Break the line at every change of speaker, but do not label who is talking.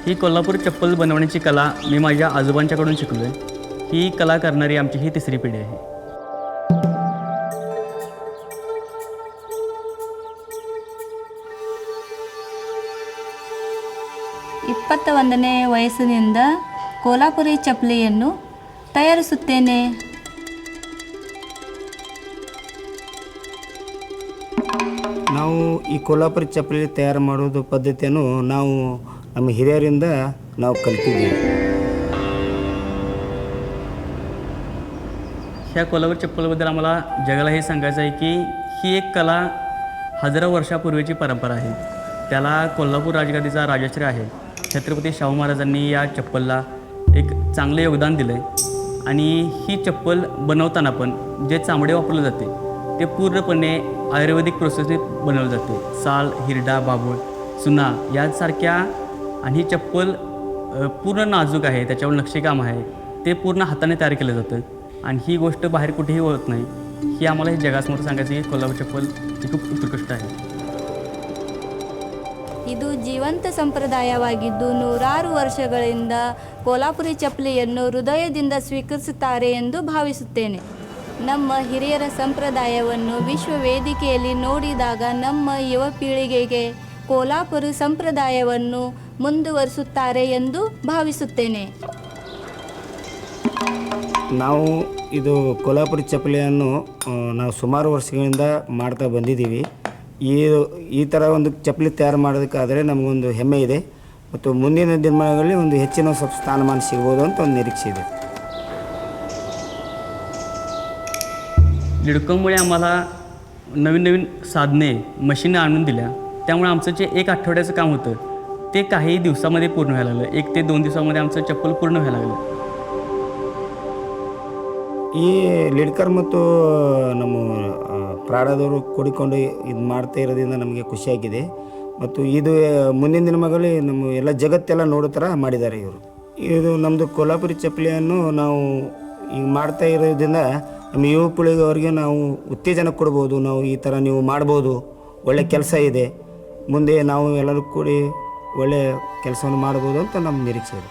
ही कोल्हापूर चप्पल बनवण्याची कला मी माझ्या आजोबांच्याकडून शिकलो आहे. ही कला करणारी आमची ही तिसरी पिढी आहे.
21ನೇ ವಯಸ್ಸಿನಿಂದ ಕೋಲ್ಹಾಪುರಿ ಚಪ್ಪಲಿಯನ್ನು ತಯಾರಿಸುತ್ತೇನೆ.
ನಾವು ಈ ಕೋಲ್ಹಾಪುರಿ ಚಪ್ಪಲಿ ತಯಾರು ಮಾಡೋದು ಪದ್ಧತಿಯನ್ನು ನಾವು ನಮ್ಮ ಹಿರಿಯರಿಂದ ನಾವು ಕಲಿತಿದ್ದೀವಿ.
ह्या कोल्हापूर चप्पलबद्दल आम्हाला जगाला हे सांगायचं आहे की ही एक कला हजारो वर्षापूर्वीची परंपरा आहे. त्याला कोल्हापूर राजगादीचा राजश्री आहे. छत्रपती शाहू महाराजांनी या चप्पलला एक चांगले योगदान दिलं आहे. आणि ही चप्पल बनवताना पण जे चामडे वापरले जाते ते पूर्णपणे आयुर्वेदिक प्रोसेसने बनवलं जाते. साल, हिरडा, बाभूळ, चुना यासारख्या. आणि ही चप्पल पूर्ण नाजूक आहे, त्याच्यावर नक्षीकाम आहे, ते पूर्ण हाताने तयार केलं जातं. आणि ही गोष्ट बाहेर कुठेही होत नाही. ही आम्हाला हे जगासमोर सांगायचं की कोल्हापूर चप्पल ही खूप उत्कृष्ट आहे.
ಇದು ಜೀವಂತ ಸಂಪ್ರದಾಯವಾಗಿದ್ದು ನೂರಾರು ವರ್ಷಗಳಿಂದ ಕೋಲ್ಹಾಪುರಿ ಚಪ್ಪಲಿಯನ್ನು ಹೃದಯದಿಂದ ಸ್ವೀಕರಿಸುತ್ತಾರೆ ಎಂದು ಭಾವಿಸುತ್ತೇನೆ. ನಮ್ಮ ಹಿರಿಯರ ಸಂಪ್ರದಾಯವನ್ನು ವಿಶ್ವ ವೇದಿಕೆಯಲ್ಲಿ ನೋಡಿದಾಗ ನಮ್ಮ ಯುವ ಪೀಳಿಗೆಗೆ ಕೋಲ್ಹಾಪುರಿ ಸಂಪ್ರದಾಯವನ್ನು ಮುಂದುವರಿಸುತ್ತಾರೆ ಎಂದು ಭಾವಿಸುತ್ತೇನೆ.
ನಾವು ಇದು ಕೋಲ್ಹಾಪುರಿ ಚಪ್ಪಲಿಯನ್ನು ನಾವು ಸುಮಾರು ವರ್ಷಗಳಿಂದ ಮಾಡ್ತಾ ಬಂದಿದ್ದೀವಿ. ಈ ಥರ ಒಂದು ಚಪ್ಪಲಿ ತಯಾರು ಮಾಡೋದಕ್ಕಾದರೆ ನಮಗೊಂದು ಹೆಮ್ಮೆ ಇದೆ ಮತ್ತು ಮುಂದಿನ ದಿನಗಳಲ್ಲಿ ಒಂದು ಹೆಚ್ಚಿನ ಸ್ವಲ್ಪ ಸ್ಥಾನಮಾನ ಸಿಗ್ಬೋದು ಅಂತ ಒಂದು ನಿರೀಕ್ಷೆ ಇದೆ.
लिडकोमुळे आम्हाला नवीन नवीन साधने मशीनं आणून दिल्या. त्यामुळे आमचं जे एक आठवड्याचं काम होतं ते काही दिवसामध्ये पूर्ण व्हायला लागलं. 1 ते 2 दिवसामध्ये आमचं चप्पल पूर्ण व्हायला लागलं.
ಈ ಲಿಡ್ಕರ್ ಮತ್ತು ನಮ್ಮ ಪ್ರಾಡದವರು ಕೂಡಿಕೊಂಡು ಇದು ಮಾಡ್ತಾ ಇರೋದ್ರಿಂದ ನಮಗೆ ಖುಷಿಯಾಗಿದೆ. ಮತ್ತು ಇದು ಮುಂದಿನ ದಿನಗಳಲ್ಲಿ ನಮ್ಮ ಎಲ್ಲ ಜಗತ್ತೆಲ್ಲ ನೋಡೋ ಥರ ಮಾಡಿದ್ದಾರೆ ಇವರು. ಇದು ನಮ್ಮದು ಕೋಲ್ಹಾಪುರಿ ಚಪ್ಪಲಿಯನ್ನು ನಾವು ಈಗ ಮಾಡ್ತಾ ಇರೋದ್ರಿಂದ ನಮ್ಮ ಯುವ ಪೀಳಿಗೆಯವರಿಗೆ ನಾವು ಉತ್ತೇಜನ ಕೊಡ್ಬೋದು. ನಾವು ಈ ಥರ ನೀವು ಮಾಡ್ಬೋದು, ಒಳ್ಳೆಯ ಕೆಲಸ ಇದೆ, ಮುಂದೆ ನಾವು ಎಲ್ಲರೂ ಕೂಡಿ ಒಳ್ಳೆಯ ಕೆಲಸವನ್ನು ಮಾಡ್ಬೋದು ಅಂತ ನಮ್ಮ ನಿರೀಕ್ಷೆ ಇದೆ.